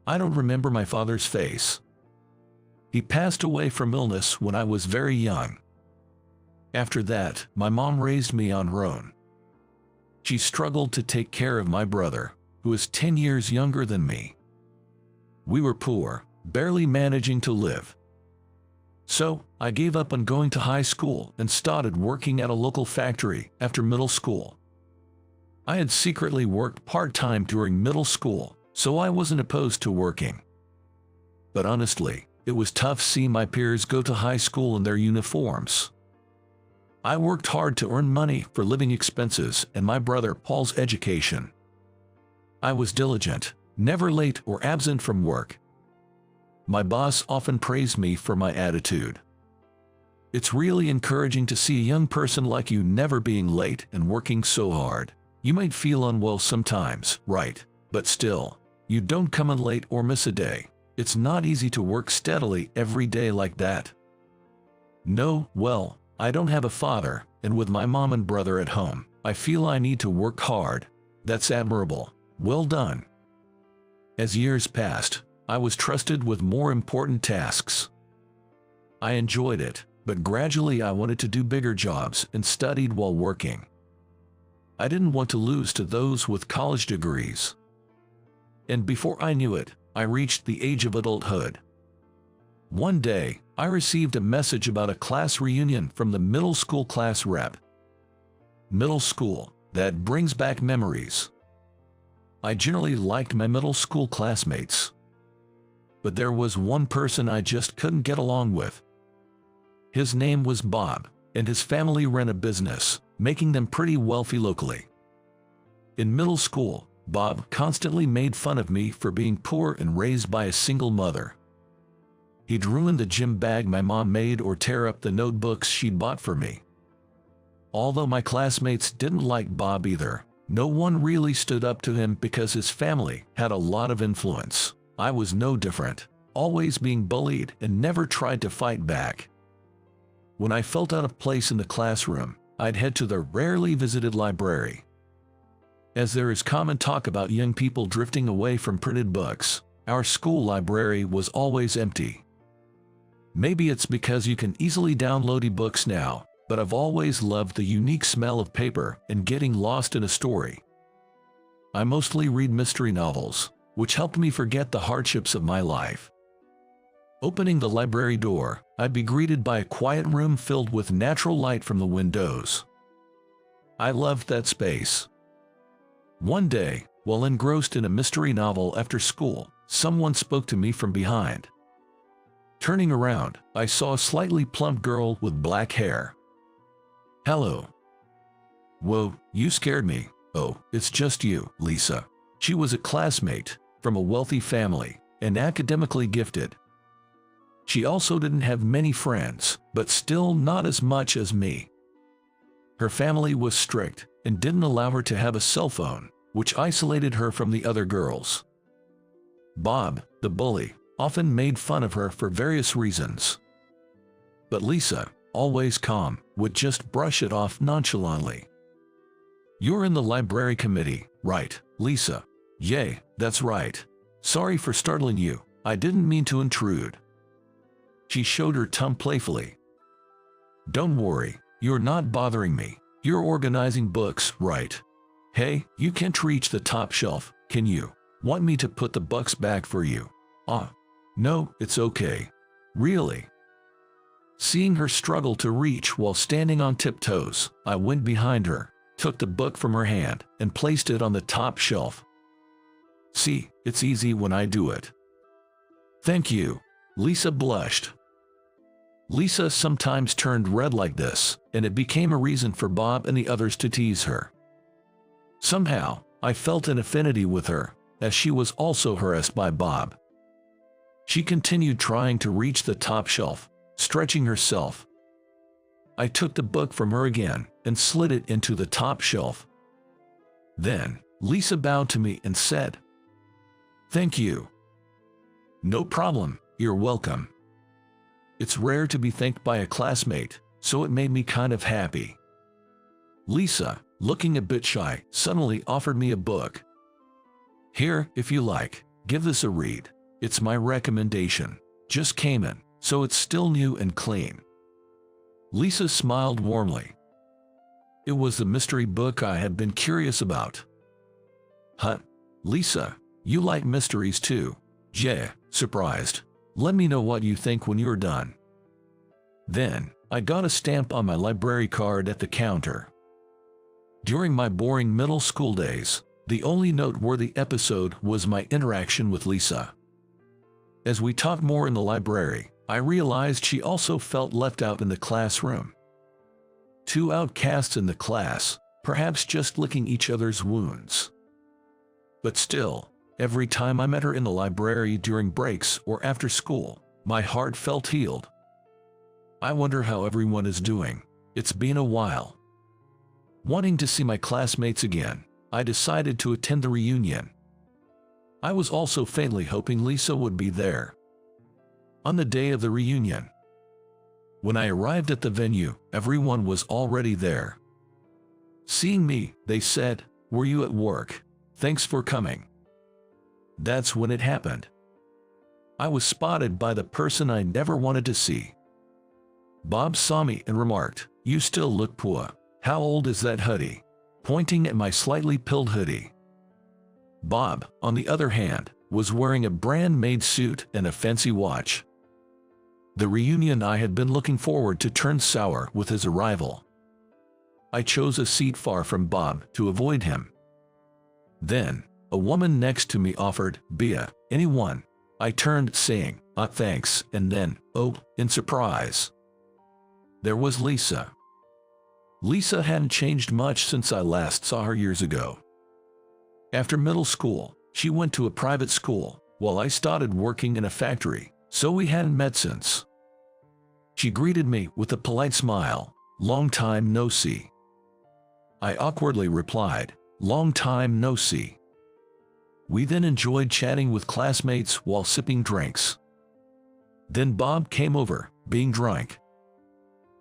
I don't remember my father's face. He passed away from illness when I was very young. After that, my mom raised me on her own. She struggled to take care of my brother, who is 10 years younger than me. We were poor, barely managing to live. So, I gave up on going to high school and started working at a local factory after middle school. I had secretly worked part-time during middle school, so I wasn't opposed to working. But honestly, it was tough seeing my peers go to high school in their uniforms. I worked hard to earn money for living expenses and my brother Paul's education. I was diligent, never late or absent from work. My boss often praised me for my attitude. It's really encouraging to see a young person like you never being late and working so hard. You might feel unwell sometimes, right? But still, you don't come in late or miss a day. It's not easy to work steadily every day like that. No, well, I don't have a father, and with my mom and brother at home, I feel I need to work hard. That's admirable. Well done. As years passed, I was trusted with more important tasks. I enjoyed it, but gradually I wanted to do bigger jobs and studied while working. I didn't want to lose to those with college degrees. And before I knew it, I reached the age of adulthood. One day, I received a message about a class reunion from the middle school class rep. Middle school, that brings back memories. I generally liked my middle school classmates. But there was one person I just couldn't get along with. His name was Bob, and his family ran a business, making them pretty wealthy locally. In middle school, Bob constantly made fun of me for being poor and raised by a single mother. He'd ruin the gym bag my mom made or tear up the notebooks she'd bought for me. Although my classmates didn't like Bob either, no one really stood up to him because his family had a lot of influence. I was no different, always being bullied and never tried to fight back. When I felt out of place in the classroom, I'd head to the rarely visited library. As there is common talk about young people drifting away from printed books, our school library was always empty. Maybe it's because you can easily download ebooks now, but I've always loved the unique smell of paper and getting lost in a story. I mostly read mystery novels, which helped me forget the hardships of my life. Opening the library door, I'd be greeted by a quiet room filled with natural light from the windows. I loved that space. One day, while engrossed in a mystery novel after school, someone spoke to me from behind. Turning around, I saw a slightly plump girl with black hair. "Hello." "Whoa, you scared me." "Oh, it's just you, Lisa." She was a classmate, from a wealthy family, and academically gifted. She also didn't have many friends, but still not as much as me. Her family was strict and didn't allow her to have a cell phone, which isolated her from the other girls. Bob, the bully, often made fun of her for various reasons. But Lisa, always calm, would just brush it off nonchalantly. "You're in the library committee, right, Lisa?" "Yay, that's right. Sorry for startling you. I didn't mean to intrude." She showed her tongue playfully. "Don't worry, you're not bothering me. You're organizing books, right? Hey, you can't reach the top shelf, can you? Want me to put the books back for you?" No, it's okay. Really." Seeing her struggle to reach while standing on tiptoes, I went behind her, took the book from her hand, and placed it on the top shelf. "See, it's easy when I do it." "Thank you." Lisa blushed. Lisa sometimes turned red like this, and it became a reason for Bob and the others to tease her. Somehow, I felt an affinity with her, as she was also harassed by Bob. She continued trying to reach the top shelf, stretching herself. I took the book from her again and slid it into the top shelf. Then, Lisa bowed to me and said, "Thank you." "No problem, you're welcome." It's rare to be thanked by a classmate, so it made me kind of happy. Lisa, looking a bit shy, suddenly offered me a book. "Here, if you like." Give this a read. It's my recommendation. Just came in, so it's still new and clean." Lisa smiled warmly. It was the mystery book I had been curious about. "Huh? Lisa, you like mysteries too?" "Yeah," surprised. "Let me know what you think when you're done." Then, I got a stamp on my library card at the counter. During my boring middle school days, the only noteworthy episode was my interaction with Lisa. As we talked more in the library, I realized she also felt left out in the classroom. Two outcasts in the class, perhaps just licking each other's wounds. But still, every time I met her in the library during breaks or after school, my heart felt healed. I wonder how everyone is doing. It's been a while. Wanting to see my classmates again, I decided to attend the reunion. I was also faintly hoping Lisa would be there. On the day of the reunion, when I arrived at the venue, everyone was already there. Seeing me, they said, "Were you at work? Thanks for coming." That's when it happened. I was spotted by the person I never wanted to see. Bob saw me and remarked, "You still look poor. How old is that hoodie?" pointing at my slightly pilled hoodie. Bob, on the other hand, was wearing a brand-made suit and a fancy watch. The reunion I had been looking forward to turned sour with his arrival. I chose a seat far from Bob to avoid him. Then, a woman next to me offered, "Beer, anyone?" I turned, saying, Thanks," and then, "Oh," in surprise. There was Lisa. Lisa hadn't changed much since I last saw her years ago. After middle school, she went to a private school, while I started working in a factory, so we hadn't met since. She greeted me with a polite smile, "Long time no see." I awkwardly replied, "Long time no see." We then enjoyed chatting with classmates while sipping drinks. Then Bob came over, being drunk.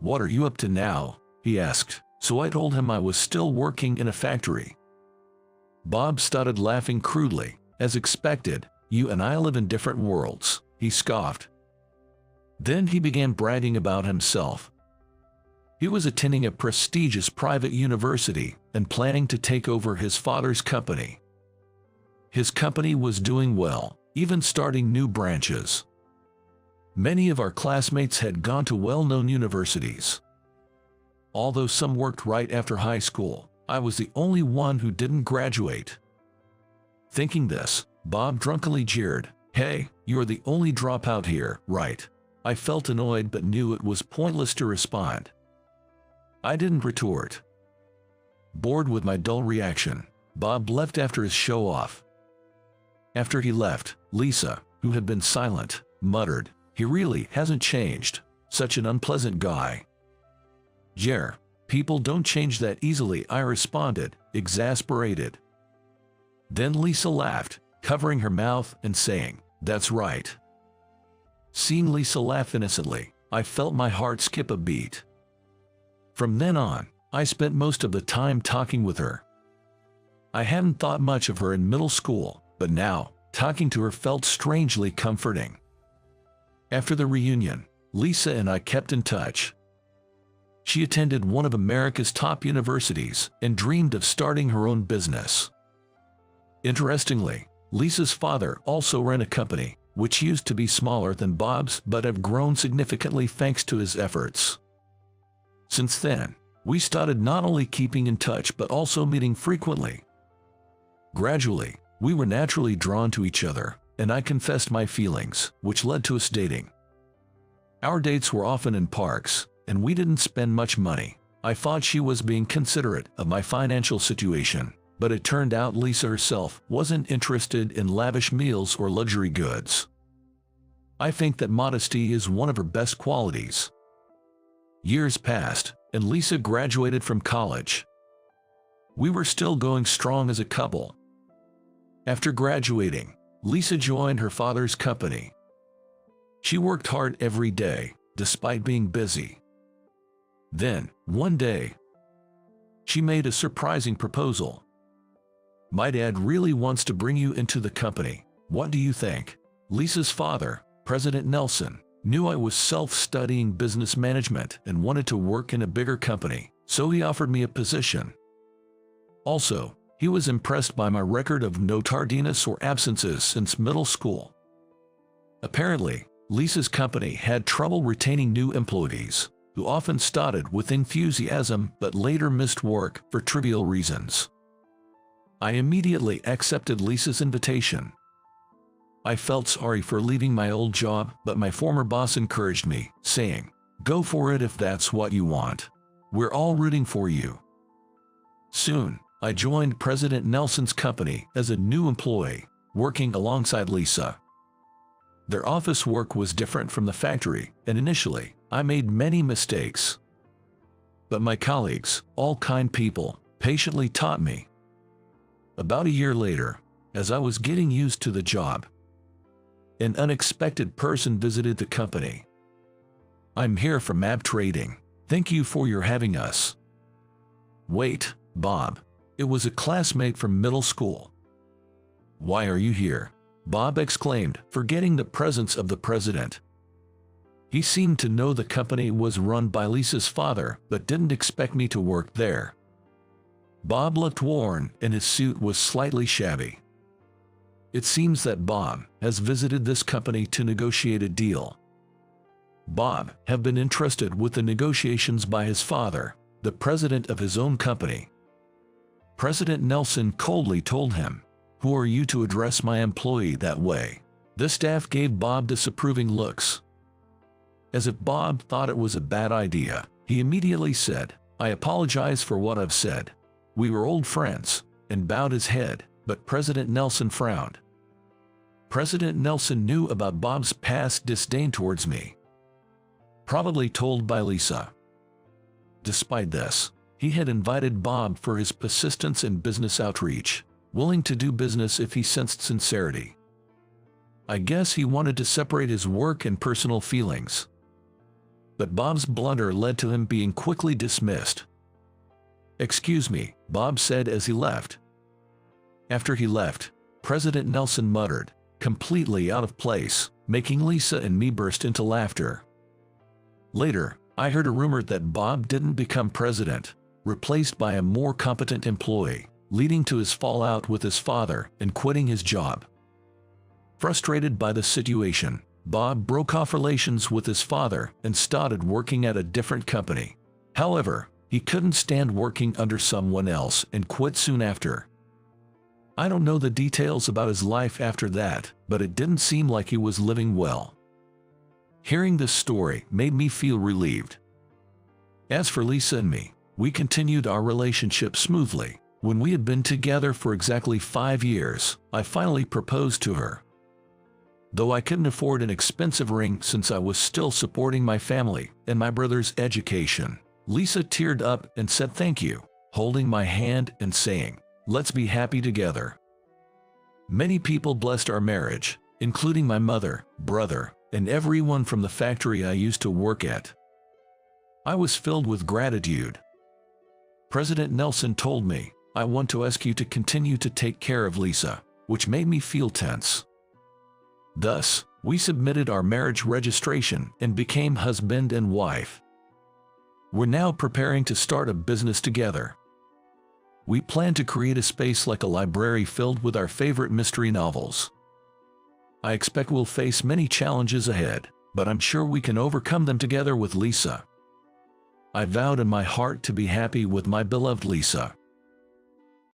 "What are you up to now?" he asked, so I told him I was still working in a factory. Bob started laughing crudely. "As expected, you and I live in different worlds," he scoffed. Then he began bragging about himself. He was attending a prestigious private university and planning to take over his father's company. His company was doing well, even starting new branches. Many of our classmates had gone to well-known universities. Although some worked right after high school, I was the only one who didn't graduate. Thinking this, Bob drunkenly jeered, "Hey, you're the only dropout here, right?" I felt annoyed but knew it was pointless to respond. I didn't retort. Bored with my dull reaction, Bob left after his show-off. After he left, Lisa, who had been silent, muttered, "He really hasn't changed. Such an unpleasant guy." "Yeah, people don't change that easily," I responded, exasperated. Then Lisa laughed, covering her mouth and saying, "That's right." Seeing Lisa laugh innocently, I felt my heart skip a beat. From then on, I spent most of the time talking with her. I hadn't thought much of her in middle school, but now, talking to her felt strangely comforting. After the reunion, Lisa and I kept in touch. She attended one of America's top universities and dreamed of starting her own business. Interestingly, Lisa's father also ran a company, which used to be smaller than Bob's but have grown significantly thanks to his efforts. Since then, we started not only keeping in touch but also meeting frequently. Gradually, we were naturally drawn to each other, and I confessed my feelings, which led to us dating. Our dates were often in parks, and we didn't spend much money. I thought she was being considerate of my financial situation, but it turned out Lisa herself wasn't interested in lavish meals or luxury goods. I think that modesty is one of her best qualities. Years passed, and Lisa graduated from college. We were still going strong as a couple. After graduating, Lisa joined her father's company. She worked hard every day, despite being busy. Then, one day, she made a surprising proposal. "My dad really wants to bring you into the company. What do you think? Lisa's father, President Nelson, knew I was self-studying business management and wanted to work in a bigger company, so he offered me a position. Also, he was impressed by my record of no tardiness or absences since middle school. Apparently, Lisa's company had trouble retaining new employees, who often started with enthusiasm but later missed work for trivial reasons. I immediately accepted Lisa's invitation. I felt sorry for leaving my old job, but my former boss encouraged me, saying, "Go for it if that's what you want. We're all rooting for you." Soon, I joined President Nelson's company as a new employee, working alongside Lisa. Their office work was different from the factory, and initially, I made many mistakes. But my colleagues, all kind people, patiently taught me. About a year later, as I was getting used to the job, an unexpected person visited the company. "I'm here from Ab Trading. Thank you for your having us." "Wait, Bob." It was a classmate from middle school. "Why are you here?" Bob exclaimed, forgetting the presence of the president. He seemed to know the company was run by Lisa's father, but didn't expect me to work there. Bob looked worn, and his suit was slightly shabby. It seems that Bob has visited this company to negotiate a deal. Bob had been entrusted with the negotiations by his father, the president of his own company. President Nelson coldly told him, "Who are you to address my employee that way?" The staff gave Bob disapproving looks. As if Bob thought it was a bad idea, he immediately said, "I apologize for what I've said. We were old friends," and bowed his head, but President Nelson frowned. President Nelson knew about Bob's past disdain towards me, probably told by Lisa. Despite this, he had invited Bob for his persistence in business outreach, willing to do business if he sensed sincerity. I guess he wanted to separate his work and personal feelings. But Bob's blunder led to him being quickly dismissed. "Excuse me," Bob said as he left. After he left, President Nelson muttered, completely out of place, making Lisa and me burst into laughter. Later, I heard a rumor that Bob didn't become president, replaced by a more competent employee, leading to his fallout with his father and quitting his job. Frustrated by the situation, Bob broke off relations with his father and started working at a different company. However, he couldn't stand working under someone else and quit soon after. I don't know the details about his life after that, but it didn't seem like he was living well. Hearing this story made me feel relieved. As for Lisa and me, we continued our relationship smoothly. When we had been together for exactly 5 years, I finally proposed to her. Though I couldn't afford an expensive ring since I was still supporting my family and my brother's education, Lisa teared up and said thank you, holding my hand and saying, "Let's be happy together." Many people blessed our marriage, including my mother, brother, and everyone from the factory I used to work at. I was filled with gratitude. President Nelson told me, "I want to ask you to continue to take care of Lisa," which made me feel tense. Thus, we submitted our marriage registration and became husband and wife. We're now preparing to start a business together. We plan to create a space like a library filled with our favorite mystery novels. I expect we'll face many challenges ahead, but I'm sure we can overcome them together with Lisa. I vowed in my heart to be happy with my beloved Lisa.